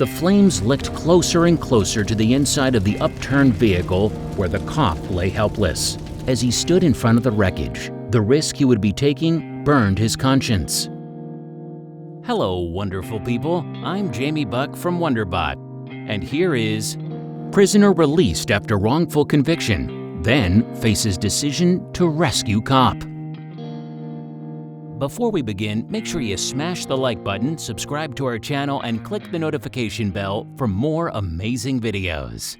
The flames licked closer and closer to the inside of the upturned vehicle where the cop lay helpless. As he stood in front of the wreckage, the risk he would be taking burned his conscience. Hello, wonderful people. I'm Jamie Buck from WonderBot. And here is prisoner released after wrongful conviction, then faces decision to rescue cop. Before we begin, make sure you smash the like button, subscribe to our channel, and click the notification bell for more amazing videos.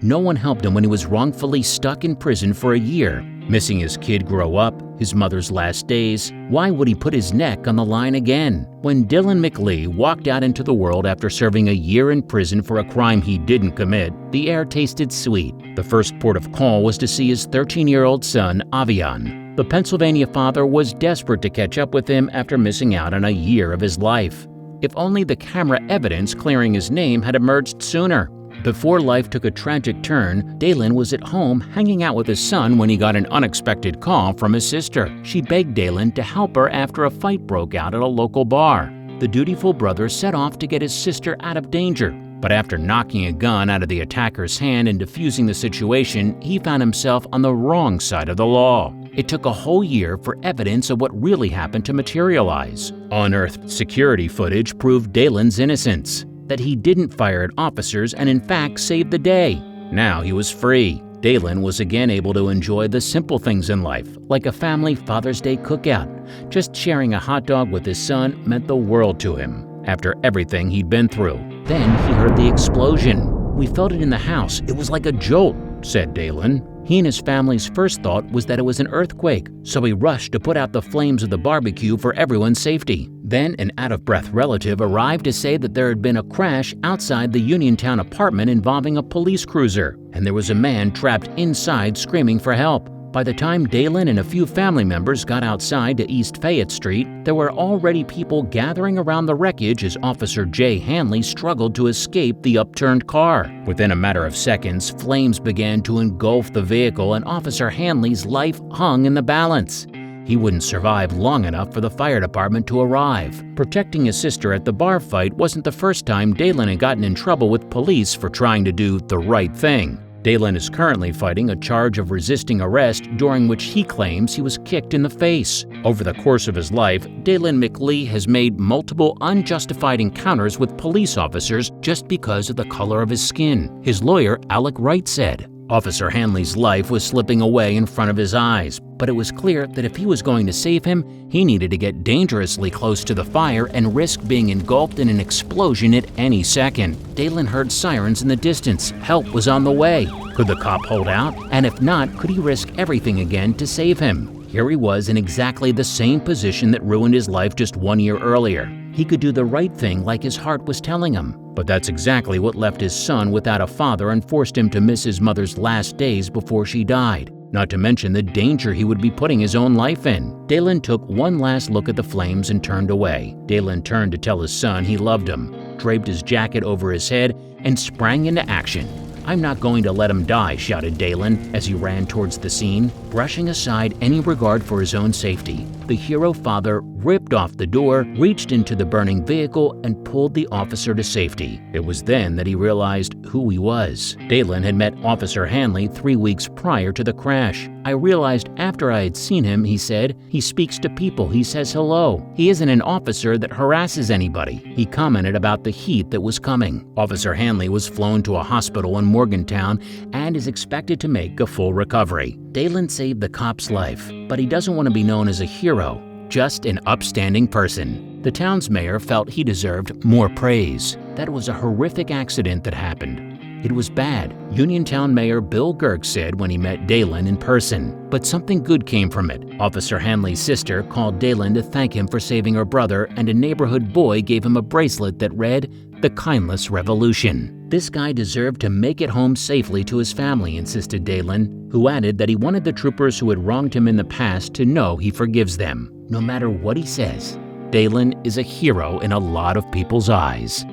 No one helped him when he was wrongfully stuck in prison for a year, missing his kid grow up, his mother's last days. Why would he put his neck on the line again? When Dylan McLee walked out into the world after serving a year in prison for a crime he didn't commit, the air tasted sweet. The first port of call was to see his 13-year-old son, Avian. The Pennsylvania father was desperate to catch up with him after missing out on a year of his life. If only the camera evidence clearing his name had emerged sooner. Before life took a tragic turn, Dalen was at home hanging out with his son when he got an unexpected call from his sister. She begged Dalen to help her after a fight broke out at a local bar. The dutiful brother set off to get his sister out of danger, but after knocking a gun out of the attacker's hand and defusing the situation, he found himself on the wrong side of the law. It took a whole year for evidence of what really happened to materialize. Unearthed security footage proved Dalen's innocence, that he didn't fire at officers and in fact saved the day. Now he was free. Dalen was again able to enjoy the simple things in life, like a family Father's Day cookout. Just sharing a hot dog with his son meant the world to him, after everything he'd been through. Then he heard the explosion. "We felt it in the house. It was like a jolt," said Dalen. He and his family's first thought was that it was an earthquake, so he rushed to put out the flames of the barbecue for everyone's safety. Then an out-of-breath relative arrived to say that there had been a crash outside the Uniontown apartment involving a police cruiser, and there was a man trapped inside screaming for help. By the time Dalen and a few family members got outside to East Fayette Street, there were already people gathering around the wreckage as Officer Jay Hanley struggled to escape the upturned car. Within a matter of seconds, flames began to engulf the vehicle and Officer Hanley's life hung in the balance. He wouldn't survive long enough for the fire department to arrive. Protecting his sister at the bar fight wasn't the first time Dalen had gotten in trouble with police for trying to do the right thing. Dalen is currently fighting a charge of resisting arrest during which he claims he was kicked in the face. Over the course of his life, Dalen McLee has made multiple unjustified encounters with police officers just because of the color of his skin. His lawyer, Alec Wright, said, "Officer Hanley's life was slipping away in front of his eyes, but it was clear that if he was going to save him, he needed to get dangerously close to the fire and risk being engulfed in an explosion at any second." Dalen heard sirens in the distance. Help was on the way. Could the cop hold out? And if not, could he risk everything again to save him? Here he was in exactly the same position that ruined his life just 1 year earlier. He could do the right thing like his heart was telling him. But that's exactly what left his son without a father and forced him to miss his mother's last days before she died. Not to mention the danger he would be putting his own life in. Dalen took one last look at the flames and turned away. Dalen turned to tell his son he loved him, draped his jacket over his head, and sprang into action. "I'm not going to let him die," shouted Dalen as he ran towards the scene, brushing aside any regard for his own safety. The hero father ripped off the door, reached into the burning vehicle, and pulled the officer to safety. It was then that he realized who he was. Dalen had met Officer Hanley 3 weeks prior to the crash. "I realized after I had seen him," he said, "he speaks to people, he says hello. He isn't an officer that harasses anybody." He commented about the heat that was coming. Officer Hanley was flown to a hospital in Morgantown and is expected to make a full recovery. Dalen saved the cop's life, but he doesn't want to be known as a hero, just an upstanding person. The town's mayor felt he deserved more praise. That was a horrific accident that happened. It was bad, Uniontown Mayor Bill Girk said when he met Dalen in person. But something good came from it. Officer Hanley's sister called Dalen to thank him for saving her brother, and a neighborhood boy gave him a bracelet that read, "The Kindless Revolution." This guy deserved to make it home safely to his family, insisted Dalen, who added that he wanted the troopers who had wronged him in the past to know he forgives them, no matter what he says. Dalen is a hero in a lot of people's eyes.